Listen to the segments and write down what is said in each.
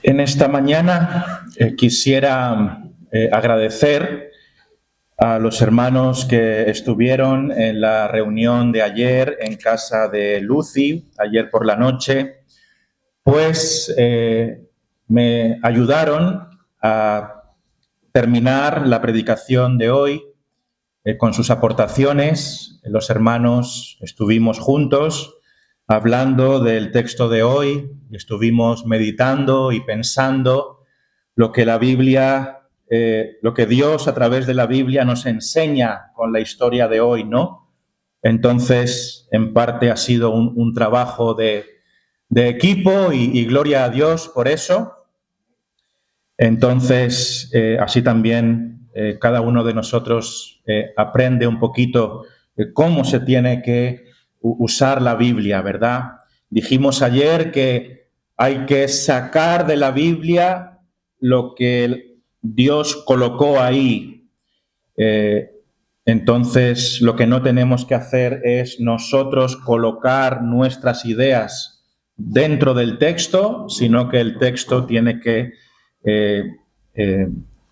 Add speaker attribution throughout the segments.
Speaker 1: En esta mañana quisiera agradecer a los hermanos que estuvieron en la reunión de ayer en casa de Lucy, ayer por la noche, pues me ayudaron a terminar la predicación de hoy con sus aportaciones. Los hermanos estuvimos juntos hablando del texto de hoy, estuvimos meditando y pensando lo que la Biblia, lo que Dios a través de la Biblia nos enseña con la historia de hoy, ¿no? Entonces, en parte ha sido un trabajo de equipo y gloria a Dios por eso. Entonces, así también cada uno de nosotros aprende un poquito cómo se tiene que usar la Biblia, ¿verdad? Dijimos ayer que hay que sacar de la Biblia lo que Dios colocó ahí. Entonces, lo que no tenemos que hacer es nosotros colocar nuestras ideas dentro del texto, sino que el texto tiene que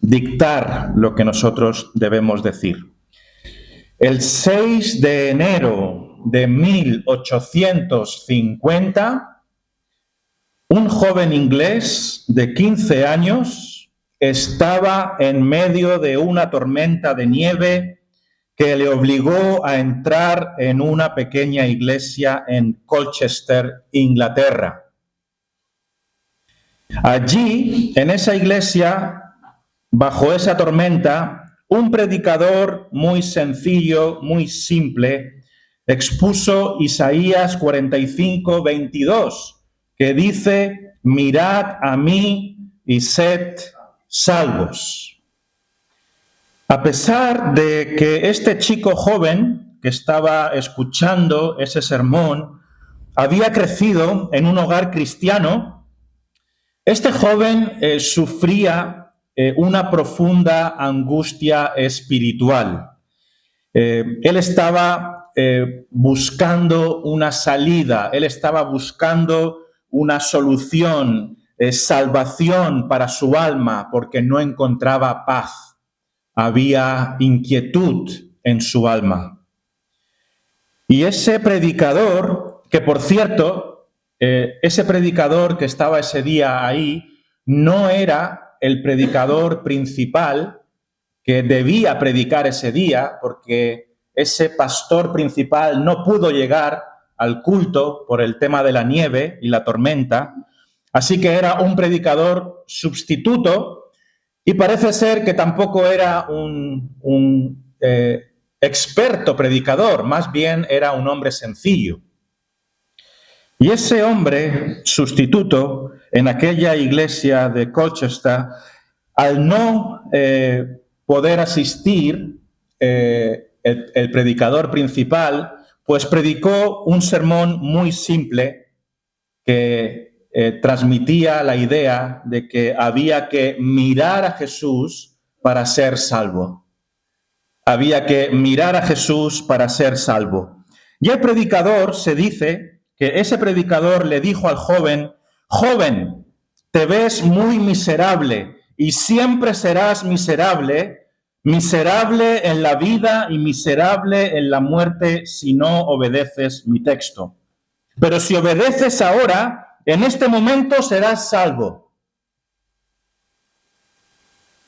Speaker 1: dictar lo que nosotros debemos decir. El 6 de enero de 1850, un joven inglés de 15 años estaba en medio de una tormenta de nieve que le obligó a entrar en una pequeña iglesia en Colchester, Inglaterra. Allí, en esa iglesia, bajo esa tormenta, un predicador muy sencillo, muy simple, expuso Isaías 45, 22, que dice: mirad a mí y sed salvos. A pesar de que este chico joven que estaba escuchando ese sermón había crecido en un hogar cristiano, este joven sufría una profunda angustia espiritual. Él estaba buscando una salida, él estaba buscando una solución, salvación para su alma, porque no encontraba paz. Había inquietud en su alma. Y ese predicador, que por cierto, ese predicador que estaba ese día ahí, no era el predicador principal que debía predicar ese día, porque ese pastor principal no pudo llegar al culto por el tema de la nieve y la tormenta, así que era un predicador sustituto, y parece ser que tampoco era un experto predicador, más bien era un hombre sencillo. Y ese hombre sustituto en aquella iglesia de Colchester, al no poder asistir el predicador principal, pues predicó un sermón muy simple que transmitía la idea de que había que mirar a Jesús para ser salvo. Había que mirar a Jesús para ser salvo. Y el predicador, se dice que ese predicador le dijo al joven: joven, te ves muy miserable y siempre serás miserable, miserable en la vida y miserable en la muerte si no obedeces mi texto. Pero si obedeces ahora, en este momento serás salvo.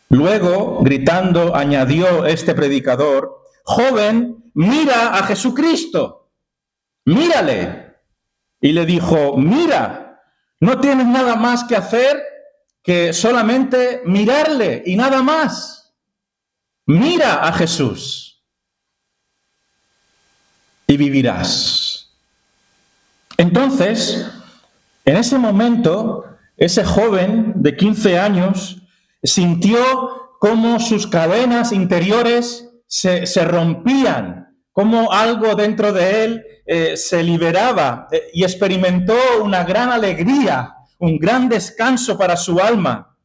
Speaker 1: Luego, gritando, añadió este predicador: joven, mira a Jesucristo, mírale. Y le dijo: mira, no tienes nada más que hacer que solamente mirarle y nada más. Mira a Jesús y vivirás. Entonces, en ese momento, ese joven de 15 años sintió cómo sus cadenas interiores se rompían, cómo algo dentro de él se liberaba y experimentó una gran alegría, un gran descanso para su alma,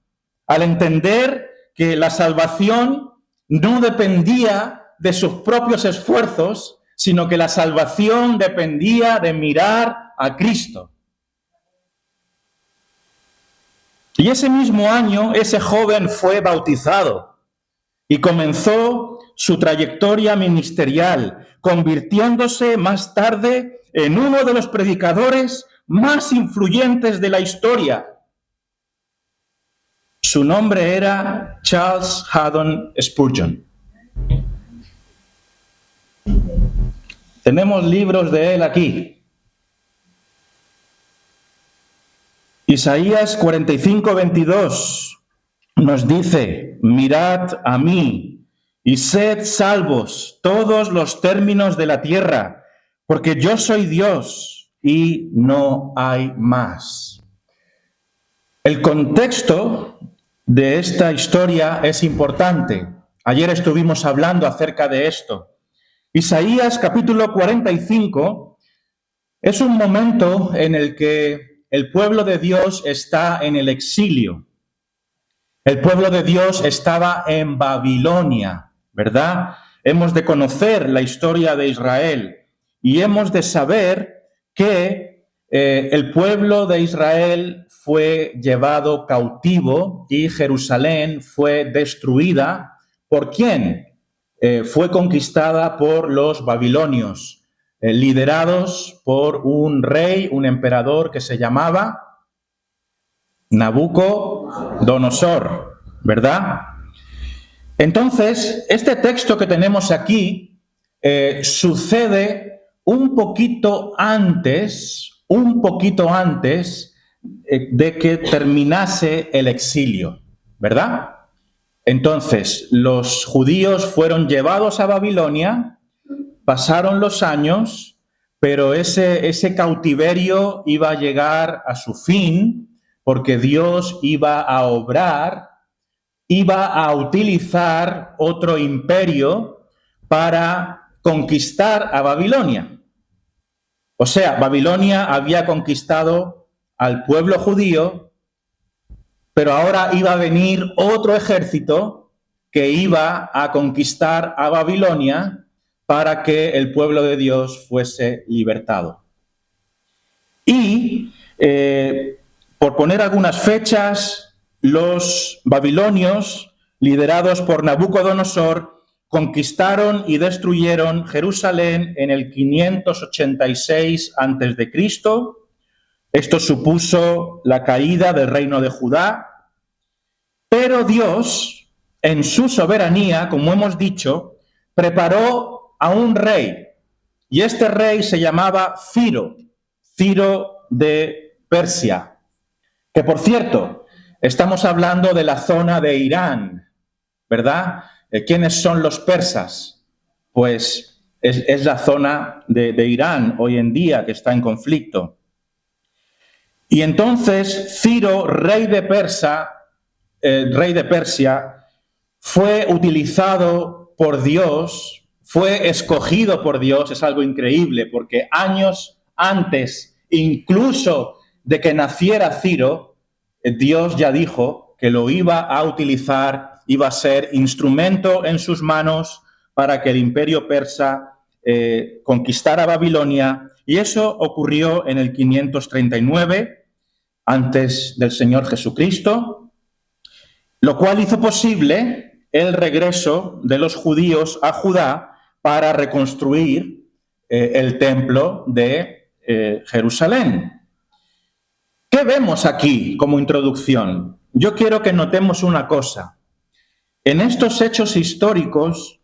Speaker 1: al entender que la salvación no dependía de sus propios esfuerzos, sino que la salvación dependía de mirar a Cristo. Y ese mismo año, ese joven fue bautizado y comenzó su trayectoria ministerial, convirtiéndose más tarde en uno de los predicadores más influyentes de la historia. Su nombre era Charles Haddon Spurgeon. Tenemos libros de él aquí. Isaías 45:22 nos dice: mirad a mí y sed salvos todos los términos de la tierra, porque yo soy Dios y no hay más. El contexto de esta historia es importante. Ayer estuvimos hablando acerca de esto. Isaías capítulo 45 es un momento en el que el pueblo de Dios está en el exilio. El pueblo de Dios estaba en Babilonia, ¿verdad? Hemos de conocer la historia de Israel y hemos de saber que el pueblo de Israel fue llevado cautivo y Jerusalén fue destruida. ¿Por quién? Fue conquistada por los babilonios, liderados por un rey, un emperador que se llamaba Nabucodonosor, ¿verdad? Entonces, este texto que tenemos aquí sucede un poquito antes de que terminase el exilio, ¿verdad? Entonces, los judíos fueron llevados a Babilonia, pasaron los años, pero ese cautiverio iba a llegar a su fin porque Dios iba a obrar, iba a utilizar otro imperio para conquistar a Babilonia. O sea, Babilonia había conquistado al pueblo judío, pero ahora iba a venir otro ejército que iba a conquistar a Babilonia para que el pueblo de Dios fuese libertado. Y, por poner algunas fechas, los babilonios, liderados por Nabucodonosor, conquistaron y destruyeron Jerusalén en el 586 a.C. Esto supuso la caída del reino de Judá, pero Dios, en su soberanía, como hemos dicho, preparó a un rey, y este rey se llamaba Ciro de Persia, que por cierto, estamos hablando de la zona de Irán, ¿verdad? ¿Quiénes son los persas? Pues es la zona de Irán hoy en día que está en conflicto. Y entonces Ciro, rey de Persia, fue utilizado por Dios, fue escogido por Dios. Es algo increíble porque años antes, incluso de que naciera Ciro, Dios ya dijo que lo iba a utilizar, iba a ser instrumento en sus manos para que el imperio persa conquistara Babilonia. Y eso ocurrió en el 539, antes del Señor Jesucristo, lo cual hizo posible el regreso de los judíos a Judá para reconstruir el templo de Jerusalén. ¿Qué vemos aquí como introducción? Yo quiero que notemos una cosa. En estos hechos históricos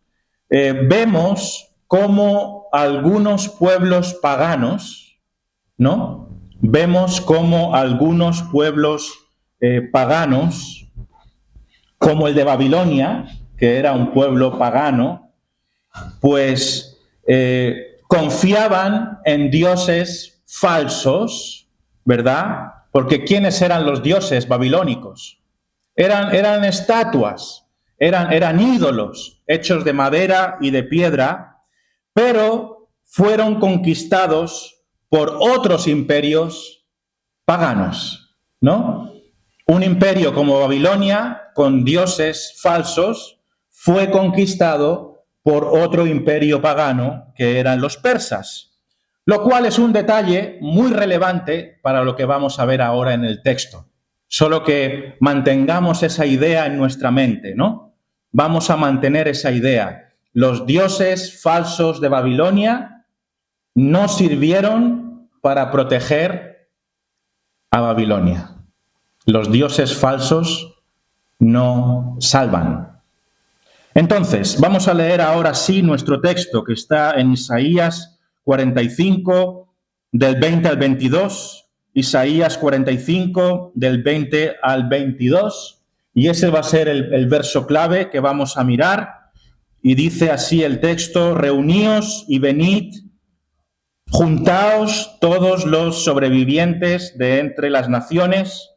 Speaker 1: vemos cómo algunos pueblos paganos, ¿no? Vemos cómo algunos pueblos paganos, como el de Babilonia, que era un pueblo pagano, pues confiaban en dioses falsos, ¿verdad? Porque ¿quiénes eran los dioses babilónicos? Eran estatuas, eran ídolos hechos de madera y de piedra, pero fueron conquistados por otros imperios paganos, ¿no? Un imperio como Babilonia, con dioses falsos, fue conquistado por otro imperio pagano, que eran los persas, lo cual es un detalle muy relevante para lo que vamos a ver ahora en el texto. Solo que mantengamos esa idea en nuestra mente, ¿no? Vamos a mantener esa idea. Los dioses falsos de Babilonia no sirvieron para proteger a Babilonia. Los dioses falsos no salvan. Entonces, vamos a leer ahora sí nuestro texto, que está en Isaías 45, del 20 al 22, Isaías 45, del 20 al 22, y ese va a ser el verso clave que vamos a mirar, y dice así el texto: reuníos y venid, juntaos todos los sobrevivientes de entre las naciones,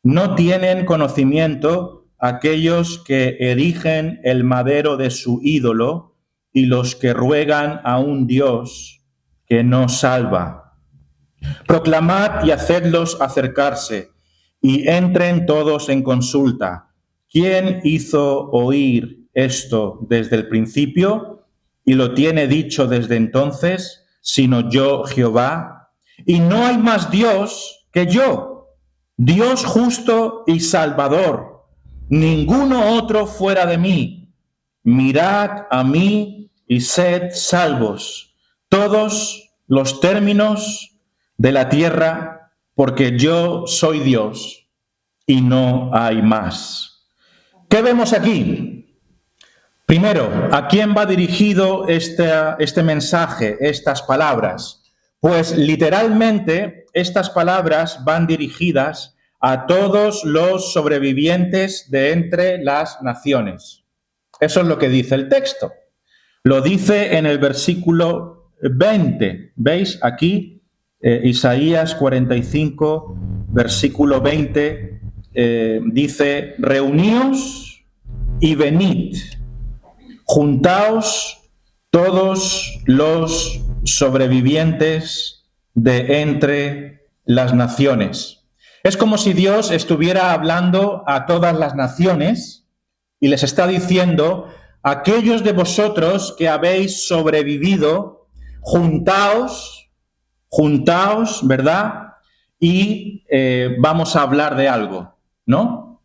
Speaker 1: no tienen conocimiento aquellos que erigen el madero de su ídolo y los que ruegan a un Dios que no salva. Proclamad y hacedlos acercarse, y entren todos en consulta. ¿Quién hizo oír esto desde el principio y lo tiene dicho desde entonces, sino yo, Jehová? Y no hay más Dios que yo, Dios justo y salvador, ninguno otro fuera de mí. Mirad a mí y sed salvos, todos los términos de la tierra, porque yo soy Dios y no hay más. ¿Qué vemos aquí? Primero, ¿a quién va dirigido este mensaje, estas palabras? Pues literalmente estas palabras van dirigidas a todos los sobrevivientes de entre las naciones. Eso es lo que dice el texto. Lo dice en el versículo 20. ¿Veis aquí? Isaías 45, versículo 20, dice: reuníos y venid, juntaos todos los sobrevivientes de entre las naciones. Es como si Dios estuviera hablando a todas las naciones y les está diciendo: aquellos de vosotros que habéis sobrevivido, juntaos, ¿verdad? Y vamos a hablar de algo, ¿no?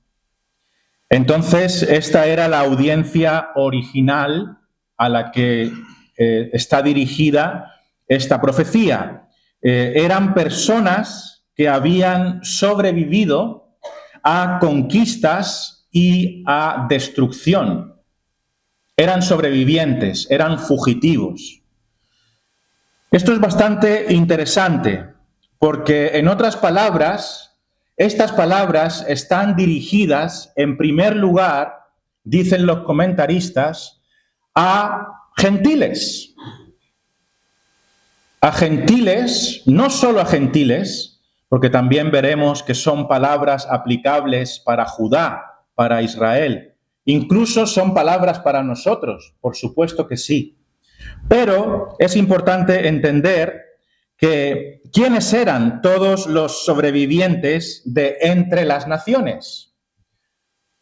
Speaker 1: Entonces, esta era la audiencia original a la que está dirigida esta profecía. Eran personas que habían sobrevivido a conquistas y a destrucción. Eran sobrevivientes, eran fugitivos. Esto es bastante interesante porque, en otras palabras, estas palabras están dirigidas, en primer lugar, dicen los comentaristas, a gentiles. A gentiles, no solo a gentiles, porque también veremos que son palabras aplicables para Judá, para Israel. Incluso son palabras para nosotros, por supuesto que sí. Pero es importante entender que ¿quiénes eran todos los sobrevivientes de entre las naciones?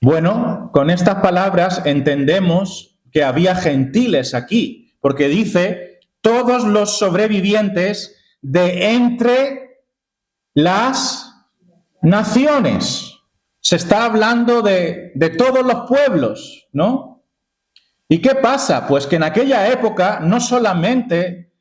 Speaker 1: Bueno, con estas palabras entendemos que había gentiles aquí, porque dice todos los sobrevivientes de entre las naciones. Se está hablando de todos los pueblos, ¿no? ¿Y qué pasa? Pues que en aquella época no solamente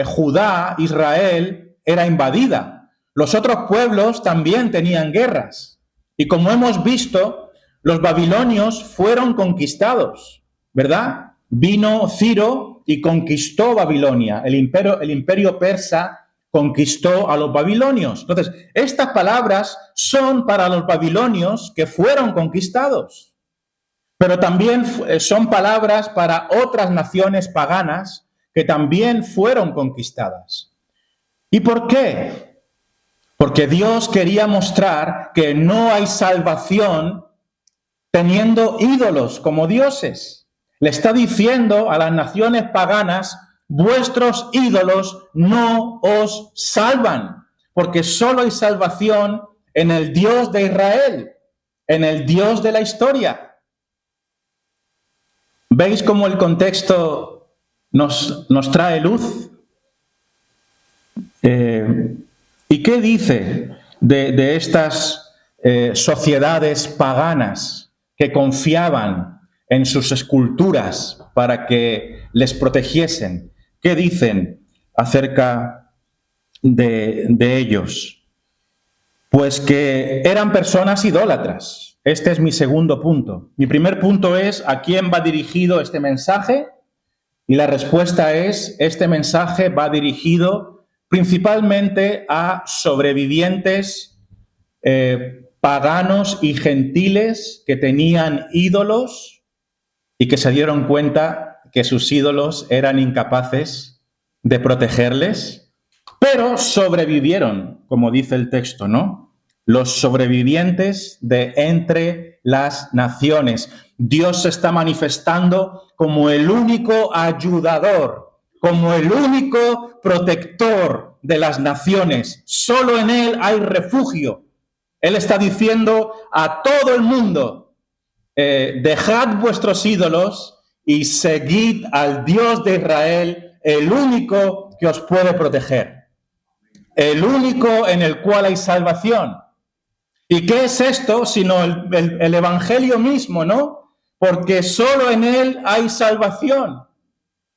Speaker 1: Judá, Israel, era invadida. Los otros pueblos también tenían guerras. Y como hemos visto, los babilonios fueron conquistados, ¿verdad? Vino Ciro y conquistó Babilonia. El imperio persa conquistó a los babilonios. Entonces, estas palabras son para los babilonios que fueron conquistados. Pero también son palabras para otras naciones paganas que también fueron conquistadas. ¿Y por qué? Porque Dios quería mostrar que no hay salvación teniendo ídolos como dioses. Le está diciendo a las naciones paganas: vuestros ídolos no os salvan, porque solo hay salvación en el Dios de Israel, en el Dios de la historia. ¿Veis cómo el contexto nos trae luz? ¿Y qué dice de estas sociedades paganas que confiaban en sus esculturas para que les protegiesen. ¿Qué dicen acerca de ellos? Pues que eran personas idólatras. Este es mi segundo punto. Mi primer punto es ¿a quién va dirigido este mensaje? Y la respuesta es, este mensaje va dirigido principalmente a sobrevivientes paganos y gentiles que tenían ídolos y que se dieron cuenta que sus ídolos eran incapaces de protegerles, pero sobrevivieron, como dice el texto, ¿no? Los sobrevivientes de entre las naciones. Dios se está manifestando como el único ayudador, como el único protector de las naciones. Solo en Él hay refugio. Él está diciendo a todo el mundo, dejad vuestros ídolos y seguid al Dios de Israel, el único que os puede proteger, el único en el cual hay salvación. ¿Y qué es esto sino el Evangelio mismo, no? Porque solo en Él hay salvación.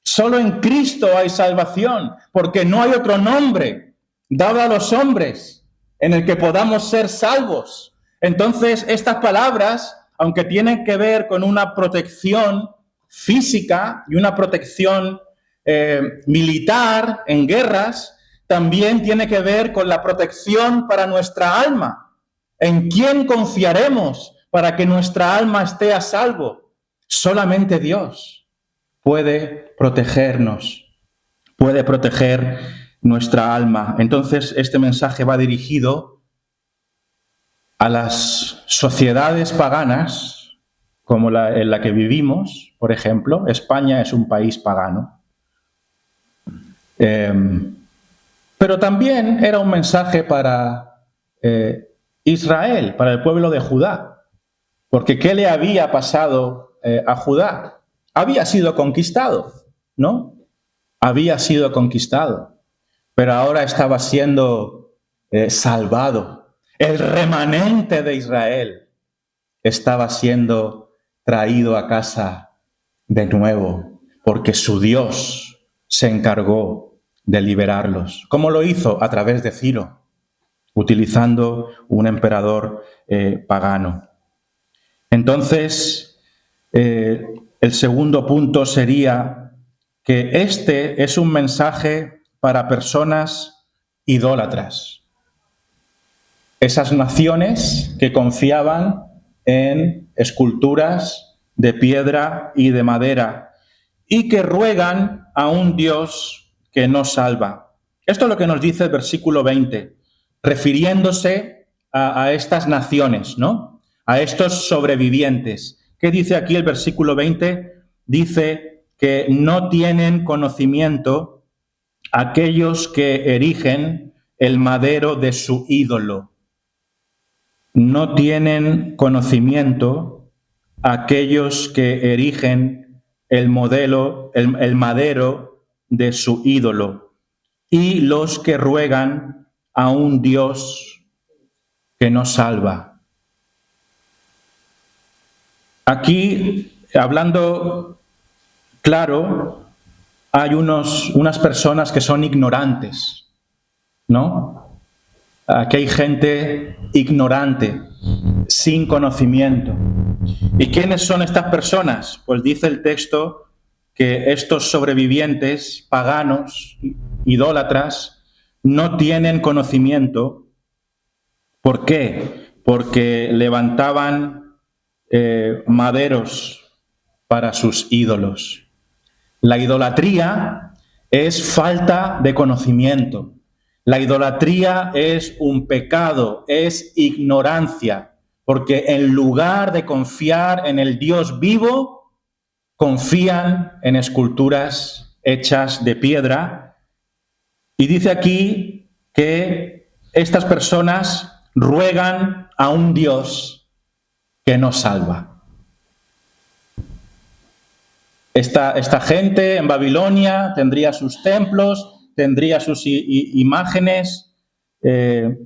Speaker 1: Solo en Cristo hay salvación, porque no hay otro nombre dado a los hombres en el que podamos ser salvos. Entonces, estas palabras, aunque tienen que ver con una protección física y una protección militar en guerras, también tiene que ver con la protección para nuestra alma. ¿En quién confiaremos para que nuestra alma esté a salvo? Solamente Dios puede protegernos, puede proteger nuestra alma. Entonces, este mensaje va dirigido a las sociedades paganas, como en la que vivimos, por ejemplo. España es un país pagano. Pero también era un mensaje para Israel, para el pueblo de Judá. Porque ¿qué le había pasado a Judá? Había sido conquistado, ¿no? Había sido conquistado, pero ahora estaba siendo salvado. El remanente de Israel estaba siendo traído a casa de nuevo, porque su Dios se encargó de liberarlos. ¿Cómo lo hizo? A través de Ciro, utilizando un emperador pagano. Entonces, el segundo punto sería que este es un mensaje para personas idólatras. Esas naciones que confiaban en esculturas de piedra y de madera y que ruegan a un Dios que no salva. Esto es lo que nos dice el versículo 20, refiriéndose a estas naciones, ¿no? A estos sobrevivientes. ¿Qué dice aquí el versículo 20? Dice que no tienen conocimiento aquellos que erigen el madero de su ídolo. No tienen conocimiento aquellos que erigen el madero de su ídolo y los que ruegan a un Dios que no salva. Aquí, hablando claro, hay unas personas que son ignorantes, ¿no? Aquí hay gente ignorante, sin conocimiento. ¿Y quiénes son estas personas? Pues dice el texto que estos sobrevivientes paganos, idólatras, no tienen conocimiento. ¿Por qué? Porque levantaban maderos para sus ídolos. La idolatría es falta de conocimiento. La idolatría es un pecado, es ignorancia, porque en lugar de confiar en el Dios vivo, confían en esculturas hechas de piedra. Y dice aquí que estas personas ruegan a un Dios que no salva. Esta gente en Babilonia tendría sus templos, tendría sus imágenes, pero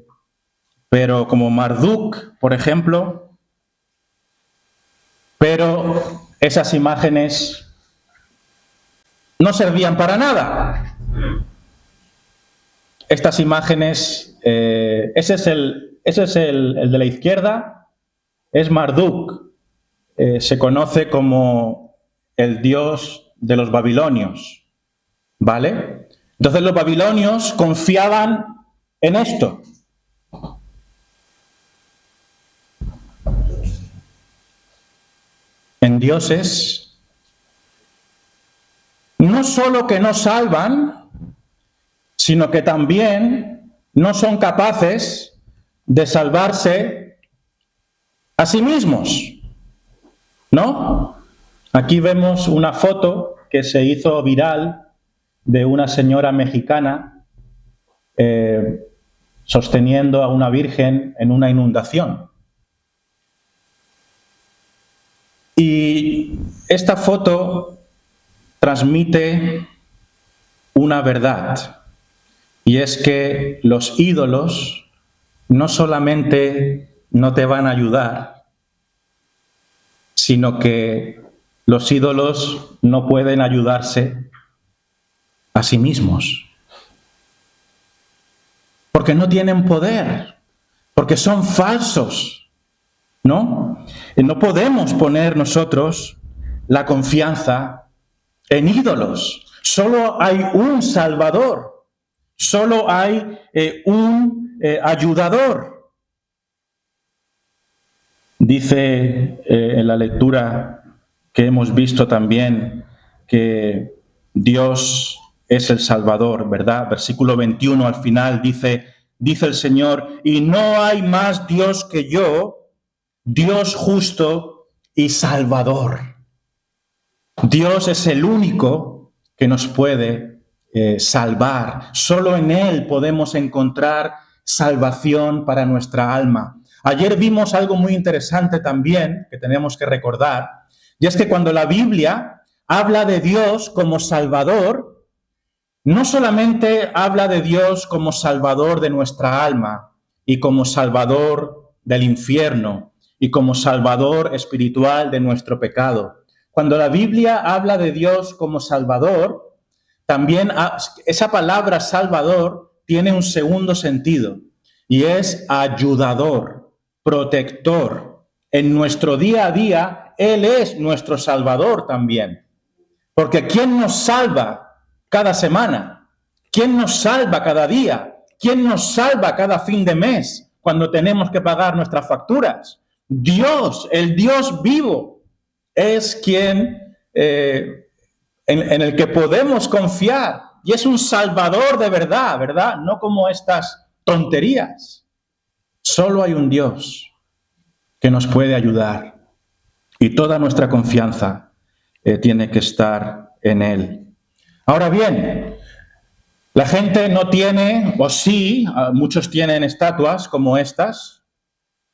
Speaker 1: pero como Marduk, por ejemplo, pero esas imágenes no servían para nada. Estas imágenes, ese es el de la izquierda, es Marduk. Se conoce como el dios de los babilonios, ¿vale? Entonces los babilonios confiaban en esto. En dioses, no solo que no salvan, sino que también no son capaces de salvarse a sí mismos, ¿no? Aquí vemos una foto que se hizo viral de una señora mexicana sosteniendo a una virgen en una inundación. Y esta foto transmite una verdad, y es que los ídolos no solamente no te van a ayudar, sino que los ídolos no pueden ayudarse a sí mismos. Porque no tienen poder, porque son falsos, ¿no? Y no podemos poner nosotros la confianza en ídolos. Solo hay un Salvador, solo hay un ayudador. Dice en la lectura que hemos visto también que Dios es el Salvador, ¿verdad? Versículo 21 al final dice el Señor, y no hay más Dios que yo, Dios justo y Salvador. Dios es el único que nos puede salvar. Solo en Él podemos encontrar salvación para nuestra alma. Ayer vimos algo muy interesante también que tenemos que recordar, y es que cuando la Biblia habla de Dios como Salvador, no solamente habla de Dios como Salvador de nuestra alma y como Salvador del infierno y como Salvador espiritual de nuestro pecado. Cuando la Biblia habla de Dios como Salvador, también esa palabra Salvador tiene un segundo sentido, y es ayudador, protector. En nuestro día a día, Él es nuestro Salvador también. Porque ¿quién nos salva cada semana? ¿Quién nos salva cada día? ¿Quién nos salva cada fin de mes cuando tenemos que pagar nuestras facturas? Dios, el Dios vivo, es quien en el que podemos confiar, y es un Salvador de verdad, ¿verdad? No como estas tonterías. Solo hay un Dios que nos puede ayudar, y toda nuestra confianza tiene que estar en Él. Ahora bien, la gente no tiene, o sí, muchos tienen estatuas como estas,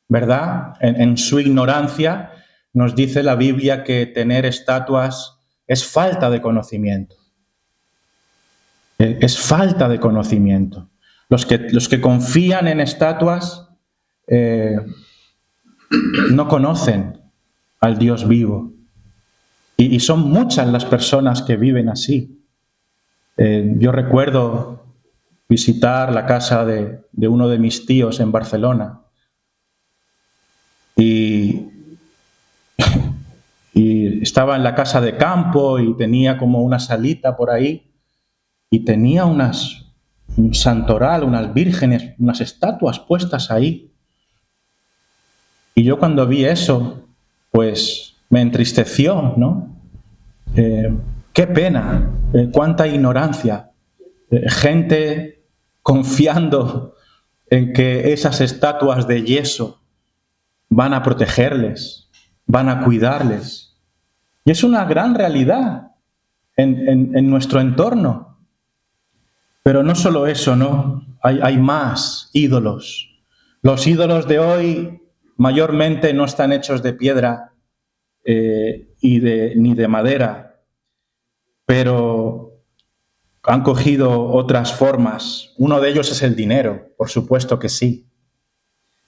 Speaker 1: ¿verdad? En su ignorancia nos dice la Biblia que tener estatuas es falta de conocimiento. Es falta de conocimiento. Los que confían en estatuas no conocen al Dios vivo. Y son muchas las personas que viven así. Yo recuerdo visitar la casa de uno de mis tíos en Barcelona. Y estaba en la casa de campo y tenía como una salita por ahí y tenía un santoral, unas vírgenes, unas estatuas puestas ahí. Y yo cuando vi eso, pues me entristeció, ¿no? Qué pena, cuánta ignorancia. Gente confiando en que esas estatuas de yeso van a protegerles, van a cuidarles. Y es una gran realidad en nuestro entorno. Pero no solo eso, ¿no? Hay más ídolos. Los ídolos de hoy mayormente no están hechos de piedra ni de madera, pero han cogido otras formas. Uno de ellos es el dinero, por supuesto que sí.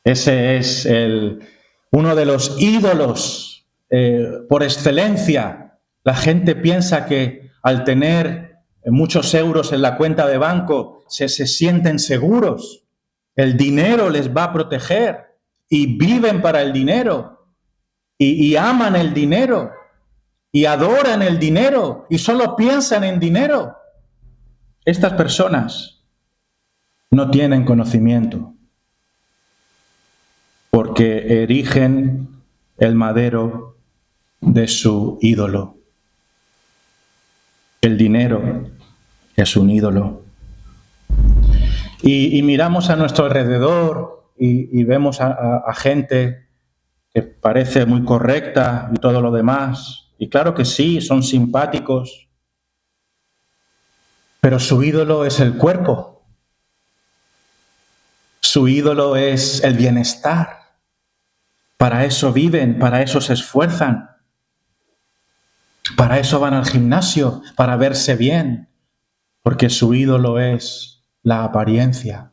Speaker 1: Ese es uno de los ídolos por excelencia. La gente piensa que al tener muchos euros en la cuenta de banco se sienten seguros. El dinero les va a proteger y viven para el dinero y aman el dinero y adoran el dinero y solo piensan en dinero. Estas personas no tienen conocimiento porque erigen el madero de su ídolo. El dinero es un ídolo. Y miramos a nuestro alrededor y vemos a gente que parece muy correcta y todo lo demás. Y claro que sí, son simpáticos, pero su ídolo es el cuerpo. Su ídolo es el bienestar. Para eso viven, para eso se esfuerzan. Para eso van al gimnasio, para verse bien, porque su ídolo es la apariencia.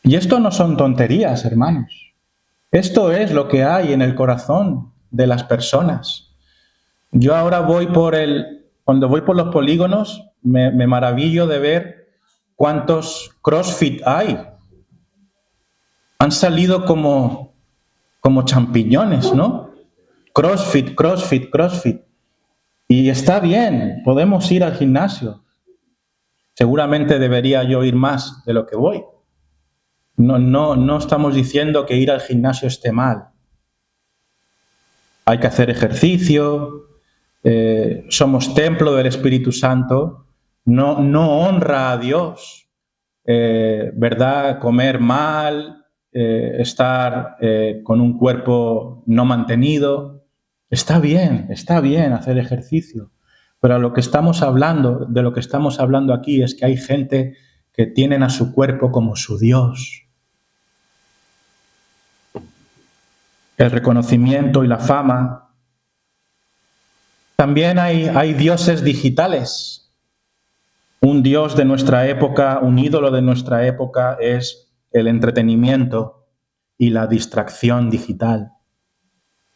Speaker 1: Y esto no son tonterías, hermanos. Esto es lo que hay en el corazón de las personas. Yo ahora cuando voy por los polígonos, me maravillo de ver cuántos CrossFit hay. Han salido como champiñones, ¿no? CrossFit, CrossFit, CrossFit. Y está bien, podemos ir al gimnasio. Seguramente debería yo ir más de lo que voy. No estamos diciendo que ir al gimnasio esté mal. Hay que hacer ejercicio, somos templo del Espíritu Santo, no honra a Dios, ¿verdad? Comer mal, estar con un cuerpo no mantenido. Está bien hacer ejercicio, pero de lo que estamos hablando aquí es que hay gente que tienen a su cuerpo como su Dios. El reconocimiento y la fama. También hay dioses digitales. Un dios de nuestra época, un ídolo de nuestra época es el entretenimiento y la distracción digital,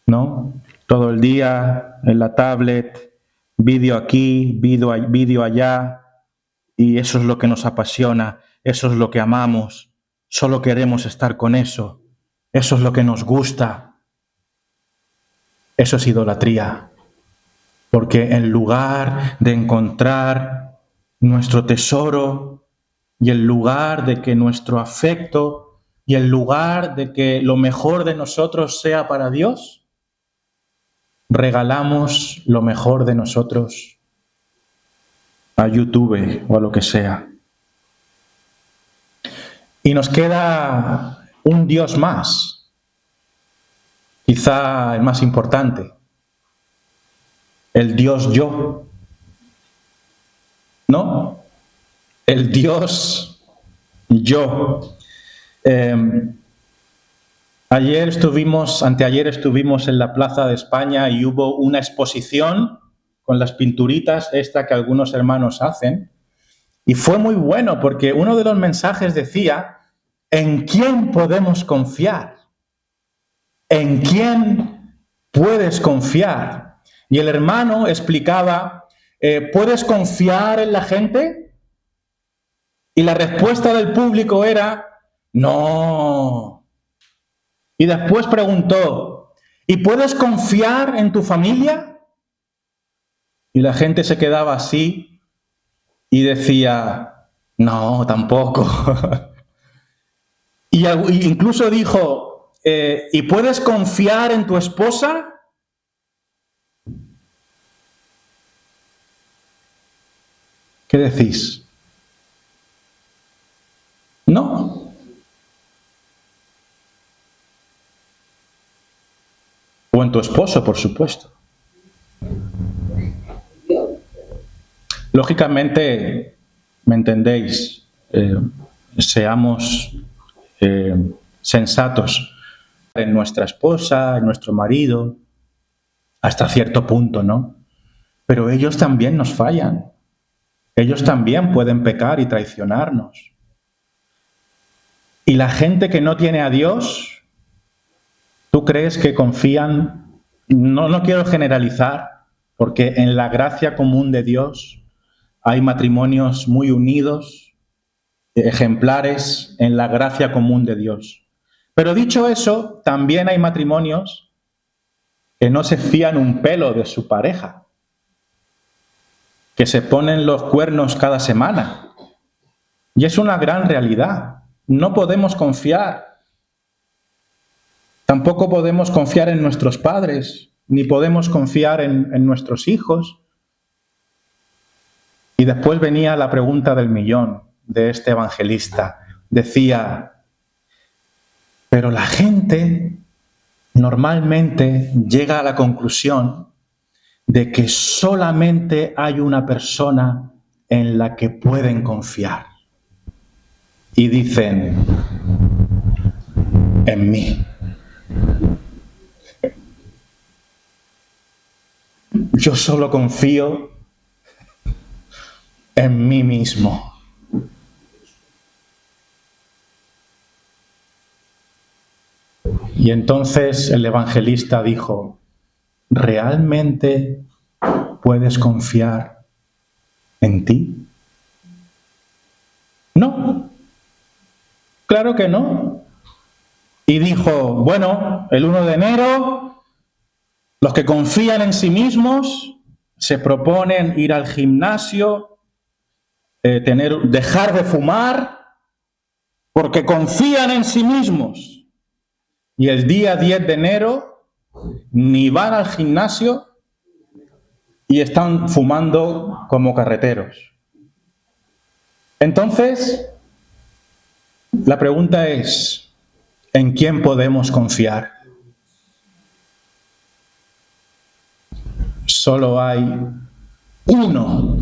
Speaker 1: ¿no? Todo el día en la tablet, vídeo aquí, vídeo allá, y eso es lo que nos apasiona, eso es lo que amamos, solo queremos estar con eso es lo que nos gusta. Eso es idolatría, porque en lugar de encontrar nuestro tesoro y en lugar de que nuestro afecto y en lugar de que lo mejor de nosotros sea para Dios, regalamos lo mejor de nosotros a YouTube o a lo que sea. Y nos queda un Dios más, quizá el más importante, el Dios yo, ¿no? El Dios yo. Anteayer estuvimos en la Plaza de España y hubo una exposición con las pinturitas que algunos hermanos hacen. Y fue muy bueno porque uno de los mensajes decía, ¿en quién podemos confiar? ¿En quién puedes confiar? Y el hermano explicaba, ¿puedes confiar en la gente? Y la respuesta del público era, no. Y después preguntó, ¿y puedes confiar en tu familia? Y la gente se quedaba así y decía, no, tampoco. Y incluso dijo, ¿y puedes confiar en tu esposa? ¿Qué decís? No. O en tu esposo, por supuesto. Lógicamente, ¿me entendéis? Seamos sensatos en nuestra esposa, en nuestro marido, hasta cierto punto, ¿no? Pero ellos también nos fallan. Ellos también pueden pecar y traicionarnos. Y la gente que no tiene a Dios, ¿tú crees que confían? No quiero generalizar, porque en la gracia común de Dios hay matrimonios muy unidos, ejemplares en la gracia común de Dios. Pero dicho eso, también hay matrimonios que no se fían un pelo de su pareja, que se ponen los cuernos cada semana. Y es una gran realidad. No podemos confiar. Tampoco podemos confiar en nuestros padres, ni podemos confiar en nuestros hijos. Y después venía la pregunta del millón de este evangelista. Decía, pero la gente normalmente llega a la conclusión de que solamente hay una persona en la que pueden confiar. Y dicen, en mí. Yo solo confío en mí mismo. Y entonces el evangelista dijo, ¿realmente puedes confiar en ti? No, claro que no. Y dijo, bueno, el 1 de enero, los que confían en sí mismos se proponen ir al gimnasio, dejar de fumar, porque confían en sí mismos. Y el día 10 de enero ni van al gimnasio y están fumando como carreteros. Entonces, la pregunta es, ¿en quién podemos confiar? Solo hay uno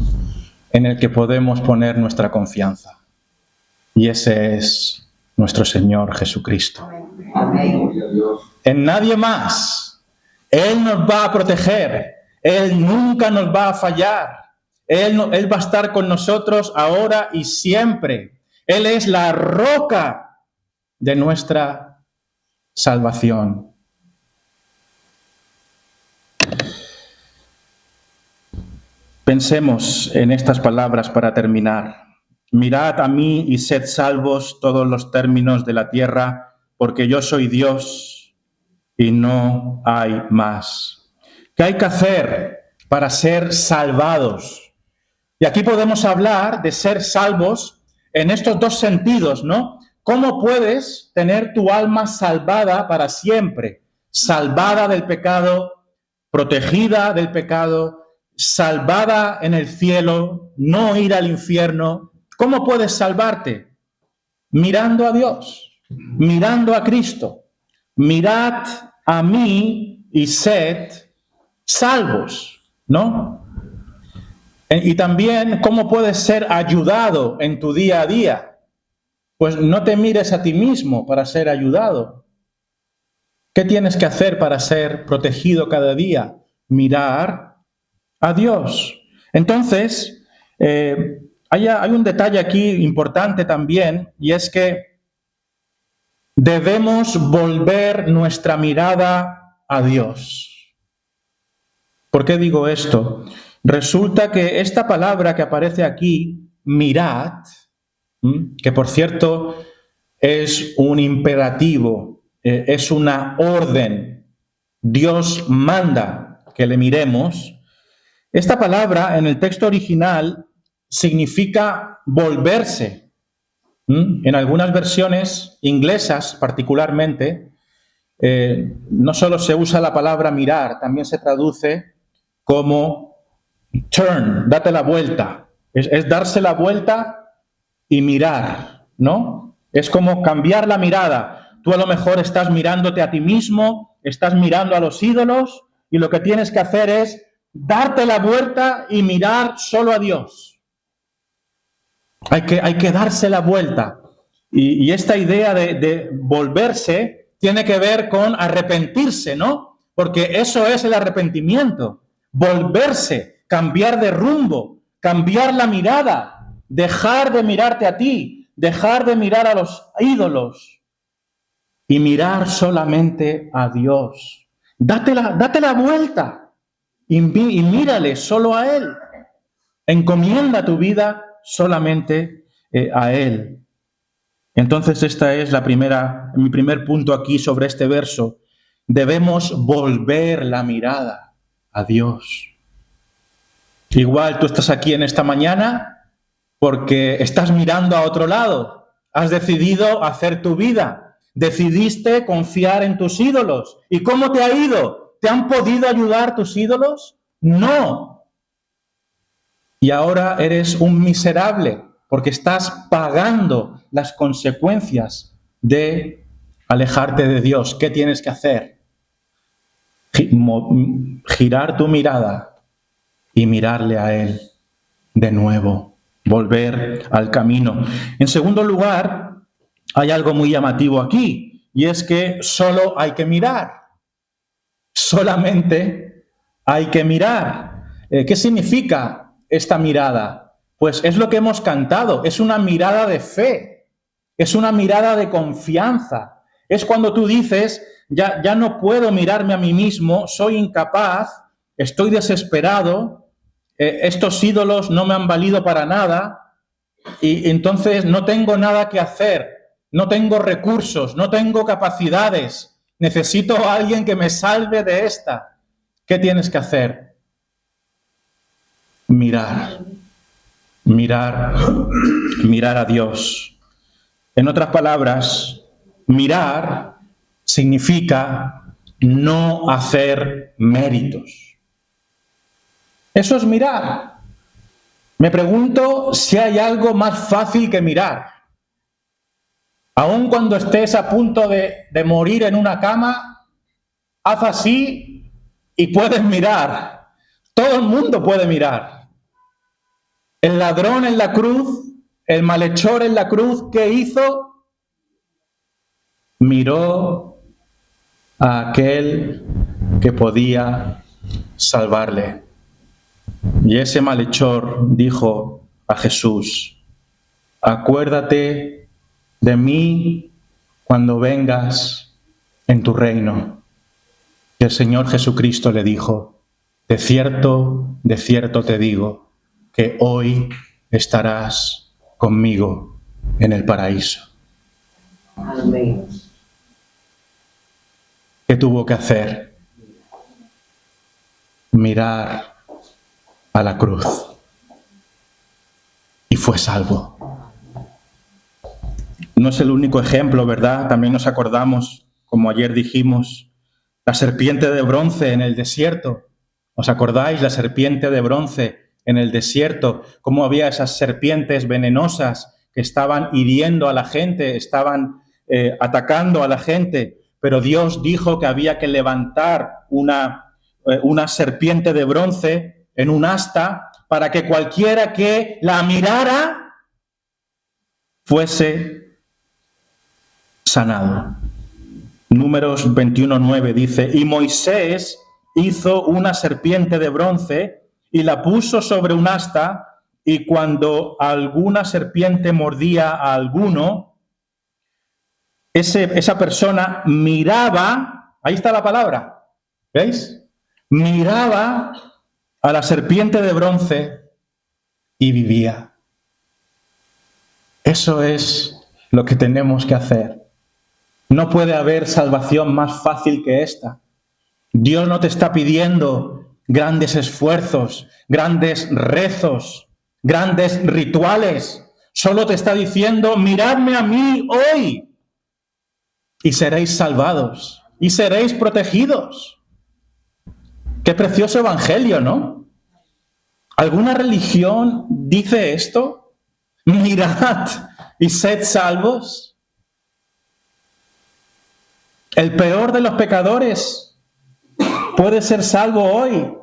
Speaker 1: en el que podemos poner nuestra confianza. Y ese es nuestro Señor Jesucristo. En nadie más. Él nos va a proteger. Él nunca nos va a fallar. Él va a estar con nosotros ahora y siempre. Él es la roca de nuestra salvación. Pensemos en estas palabras para terminar. Mirad a mí y sed salvos todos los términos de la tierra, porque yo soy Dios y no hay más. ¿Qué hay que hacer para ser salvados? Y aquí podemos hablar de ser salvos en estos dos sentidos, ¿no? ¿Cómo puedes tener tu alma salvada para siempre? Salvada del pecado, protegida del pecado, salvada en el cielo, no ir al infierno. ¿Cómo puedes salvarte? Mirando a Dios, mirando a Cristo. Mirad a mí y sed salvos, ¿no? Y también, ¿cómo puedes ser ayudado en tu día a día? Pues no te mires a ti mismo para ser ayudado. ¿Qué tienes que hacer para ser protegido cada día? Mirar a Dios. Entonces, hay un detalle aquí importante también, y es que debemos volver nuestra mirada a Dios. ¿Por qué digo esto? Resulta que esta palabra que aparece aquí, mirad, que por cierto es un imperativo, es una orden, Dios manda que le miremos. Esta palabra en el texto original significa volverse. En algunas versiones inglesas particularmente, no solo se usa la palabra mirar, también se traduce como turn, date la vuelta. Es darse la vuelta y mirar, ¿no? Es como cambiar la mirada. Tú a lo mejor estás mirándote a ti mismo, estás mirando a los ídolos, y lo que tienes que hacer es darte la vuelta y mirar solo a Dios. Hay que darse la vuelta. Y esta idea de volverse tiene que ver con arrepentirse, ¿no? Porque eso es el arrepentimiento. Volverse, cambiar de rumbo, cambiar la mirada, dejar de mirarte a ti, dejar de mirar a los ídolos y mirar solamente a Dios. Date la vuelta y mírale solo a Él. Encomienda tu vida solamente a Él. Entonces esta es mi primer punto aquí sobre este verso. Debemos volver la mirada a Dios. Igual tú estás aquí en esta mañana porque estás mirando a otro lado. Has decidido hacer tu vida. Decidiste confiar en tus ídolos. ¿Y cómo te ha ido? ¿Te han podido ayudar tus ídolos? No. Y ahora eres un miserable porque estás pagando las consecuencias de alejarte de Dios. ¿Qué tienes que hacer? Girar tu mirada y mirarle a Él de nuevo, volver al camino. En segundo lugar, hay algo muy llamativo aquí, y es que solo hay que mirar. Solamente hay que mirar. ¿Qué significa esta mirada? Pues es lo que hemos cantado, es una mirada de fe, es una mirada de confianza. Es cuando tú dices, ya no puedo mirarme a mí mismo, soy incapaz, estoy desesperado, estos ídolos no me han valido para nada y entonces no tengo nada que hacer, no tengo recursos, no tengo capacidades, necesito a alguien que me salve de esta. ¿Qué tienes que hacer? Mirar a Dios. En otras palabras, mirar significa no hacer méritos. Eso es mirar. Me pregunto si hay algo más fácil que mirar. Aun cuando estés a punto de morir en una cama, haz así y puedes mirar. Todo el mundo puede mirar. El ladrón en la cruz, el malhechor en la cruz, ¿qué hizo? Miró a aquel que podía salvarle. Y ese malhechor dijo a Jesús, acuérdate de mí cuando vengas en tu reino. Y el Señor Jesucristo le dijo, de cierto te digo, que hoy estarás conmigo en el paraíso.
Speaker 2: Amén.
Speaker 1: ¿Qué tuvo que hacer? Mirar a la cruz. Y fue salvo. No es el único ejemplo, ¿verdad? También nos acordamos, como ayer dijimos, la serpiente de bronce en el desierto. ¿Os acordáis? La serpiente de bronce en el desierto, cómo había esas serpientes venenosas que estaban hiriendo a la gente, estaban atacando a la gente, pero Dios dijo que había que levantar una serpiente de bronce en un asta para que cualquiera que la mirara fuese sanado. Números 21:9 dice, y Moisés hizo una serpiente de bronce y la puso sobre un asta, y cuando alguna serpiente mordía a alguno, esa persona miraba, ahí está la palabra, ¿veis? Miraba a la serpiente de bronce y vivía. Eso es lo que tenemos que hacer. No puede haber salvación más fácil que esta. Dios no te está pidiendo grandes esfuerzos, grandes rezos, grandes rituales. Solo te está diciendo, miradme a mí hoy y seréis salvados y seréis protegidos. Qué precioso evangelio, ¿no? ¿Alguna religión dice esto? Mirad y sed salvos. El peor de los pecadores puede ser salvo hoy.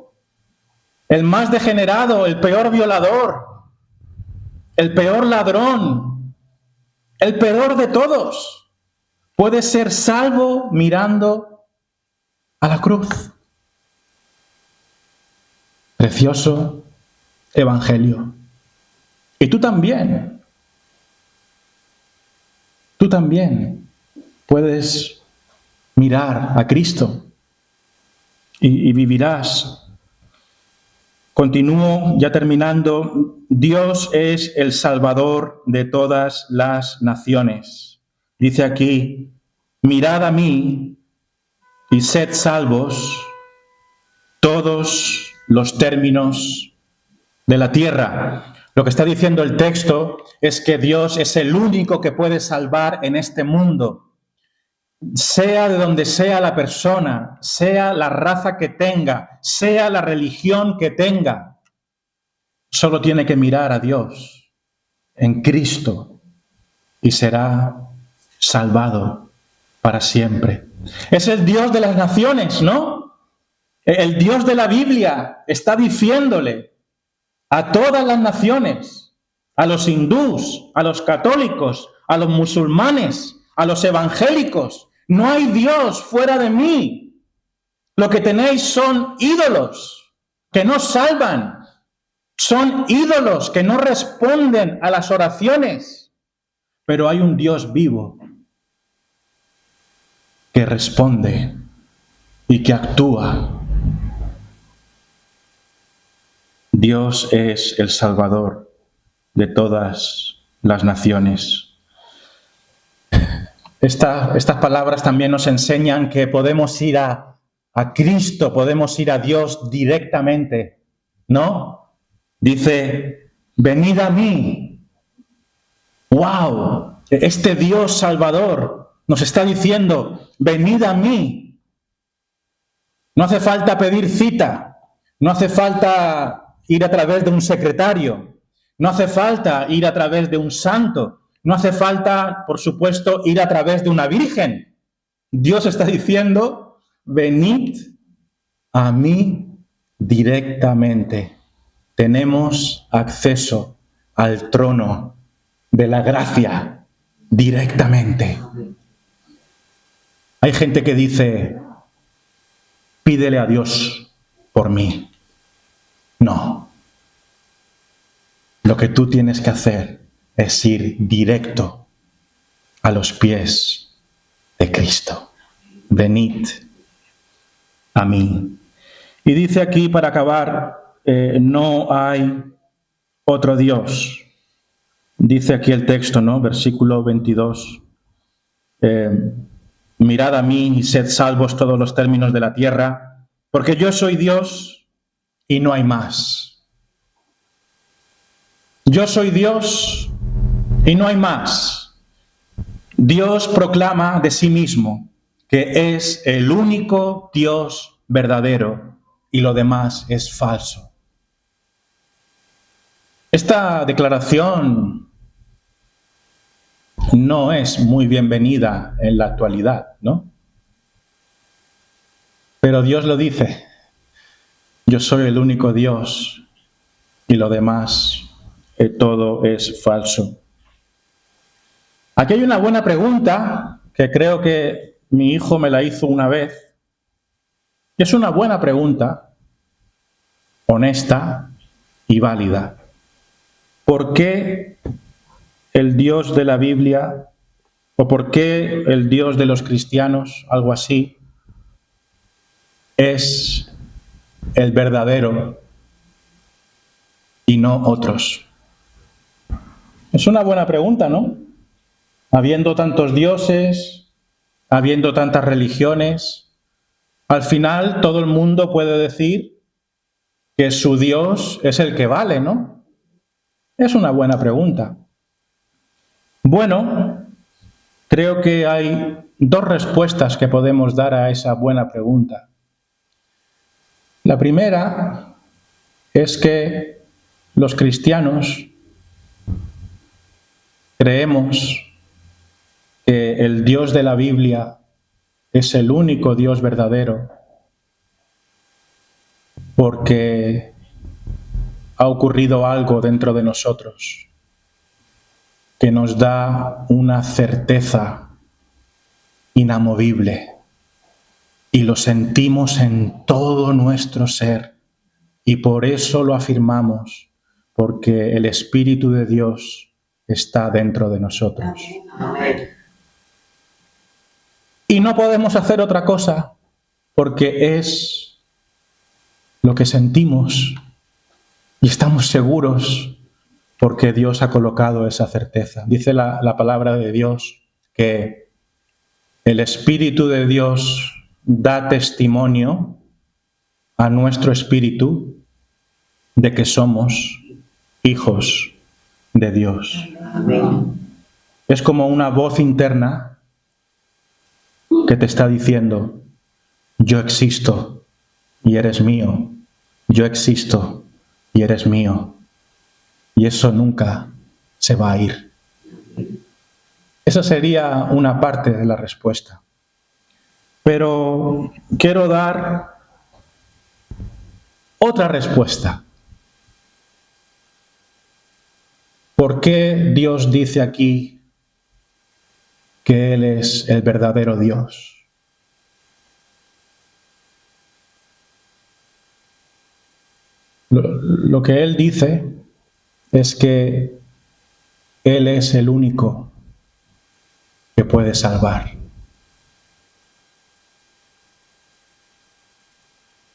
Speaker 1: El más degenerado, el peor violador, el peor ladrón, el peor de todos, puede ser salvo mirando a la cruz. Precioso evangelio. Y tú también. Tú también puedes mirar a Cristo y vivirás. Continúo ya terminando. Dios es el Salvador de todas las naciones. Dice aquí, mirad a mí y sed salvos todos los términos de la tierra. Lo que está diciendo el texto es que Dios es el único que puede salvar en este mundo. Sea de donde sea la persona, sea la raza que tenga, sea la religión que tenga, solo tiene que mirar a Dios en Cristo y será salvado para siempre. Es el Dios de las naciones, ¿no? El Dios de la Biblia está diciéndole a todas las naciones, a los hindús, a los católicos, a los musulmanes, a los evangélicos, no hay Dios fuera de mí. Lo que tenéis son ídolos que no salvan, son ídolos que no responden a las oraciones, pero hay un Dios vivo que responde y que actúa. Dios es el Salvador de todas las naciones. Estas palabras también nos enseñan que podemos ir a Cristo, podemos ir a Dios directamente, ¿no? Dice, venid a mí. ¡Wow! Este Dios Salvador nos está diciendo, venid a mí. No hace falta pedir cita, no hace falta ir a través de un secretario, no hace falta ir a través de un santo, no hace falta, por supuesto, ir a través de una virgen. Dios está diciendo, venid a mí directamente. Tenemos acceso al trono de la gracia directamente. Hay gente que dice, pídele a Dios por mí. No. Lo que tú tienes que hacer es ir directo a los pies de Cristo. Venid a mí. Y dice aquí, para acabar, no hay otro Dios. Dice aquí el texto, ¿no? Versículo 22. Mirad a mí y sed salvos todos los términos de la tierra, porque yo soy Dios y no hay más. Yo soy Dios y no hay más. Dios proclama de sí mismo que es el único Dios verdadero y lo demás es falso. Esta declaración no es muy bienvenida en la actualidad, ¿no? Pero Dios lo dice. Yo soy el único Dios y lo demás todo es falso. Aquí hay una buena pregunta que creo que mi hijo me la hizo una vez. Es una buena pregunta, honesta y válida. ¿Por qué el Dios de la Biblia, o por qué el Dios de los cristianos, algo así, es el verdadero y no otros? Es una buena pregunta, ¿no? Habiendo tantos dioses, habiendo tantas religiones, al final todo el mundo puede decir que su Dios es el que vale, ¿no? Es una buena pregunta. Bueno, creo que hay dos respuestas que podemos dar a esa buena pregunta. La primera es que los cristianos creemos que el Dios de la Biblia es el único Dios verdadero porque ha ocurrido algo dentro de nosotros que nos da una certeza inamovible y lo sentimos en todo nuestro ser y por eso lo afirmamos, porque el Espíritu de Dios está dentro de nosotros.
Speaker 2: Amén.
Speaker 1: Y no podemos hacer otra cosa porque es lo que sentimos y estamos seguros porque Dios ha colocado esa certeza. Dice la palabra de Dios que el Espíritu de Dios da testimonio a nuestro espíritu de que somos hijos de Dios.
Speaker 2: Amén.
Speaker 1: Es como una voz interna que te está diciendo, yo existo y eres mío, yo existo y eres mío, y eso nunca se va a ir. Esa sería una parte de la respuesta. Pero quiero dar otra respuesta. ¿Por qué Dios dice aquí que Él es el verdadero Dios? Lo que Él dice es que Él es el único que puede salvar.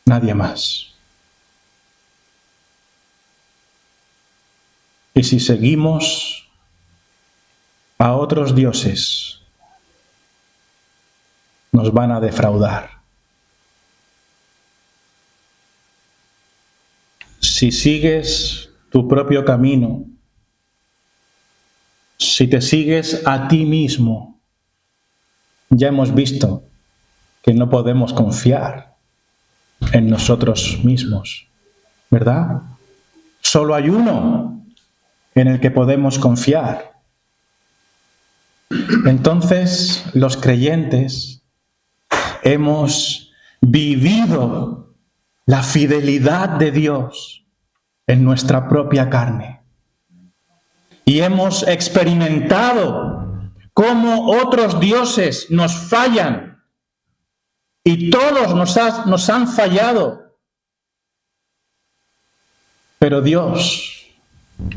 Speaker 1: Nadie más. Y si seguimos a otros dioses, nos van a defraudar. Si sigues tu propio camino, si te sigues a ti mismo, ya hemos visto que no podemos confiar en nosotros mismos, ¿verdad? Solo hay uno en el que podemos confiar. Entonces, los creyentes hemos vivido la fidelidad de Dios en nuestra propia carne. Y hemos experimentado cómo otros dioses nos fallan. Y todos nos han fallado. Pero Dios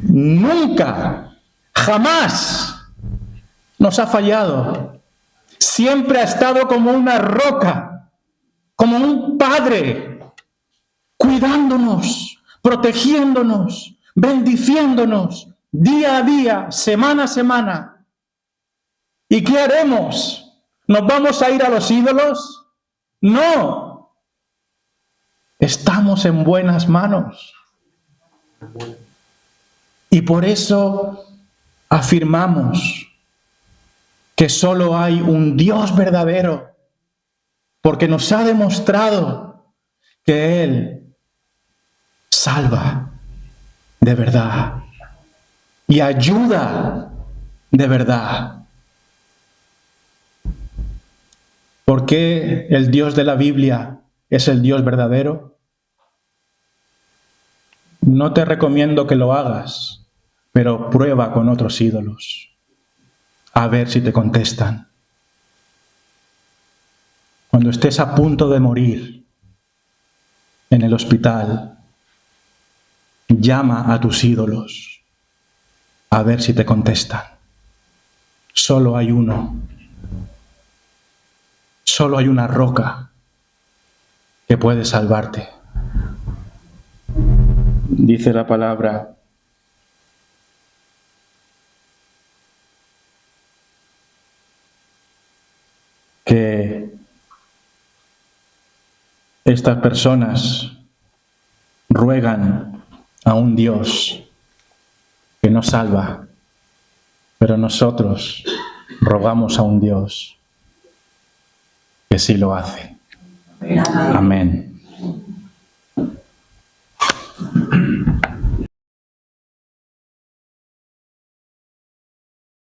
Speaker 1: nunca, jamás nos ha fallado. Siempre ha estado como una roca, como un padre, cuidándonos, protegiéndonos, bendiciéndonos, día a día, semana a semana. ¿Y qué haremos? ¿Nos vamos a ir a los ídolos? No. Estamos en buenas manos. Y por eso afirmamos que solo hay un Dios verdadero, porque nos ha demostrado que Él salva de verdad y ayuda de verdad. ¿Por qué el Dios de la Biblia es el Dios verdadero? No te recomiendo que lo hagas, pero prueba con otros ídolos, a ver si te contestan. Cuando estés a punto de morir en el hospital, llama a tus ídolos, a ver si te contestan. Solo hay uno. Solo hay una roca que puede salvarte. Dice la palabra que estas personas ruegan a un Dios que no salva, pero nosotros rogamos a un Dios que sí lo hace. Amén.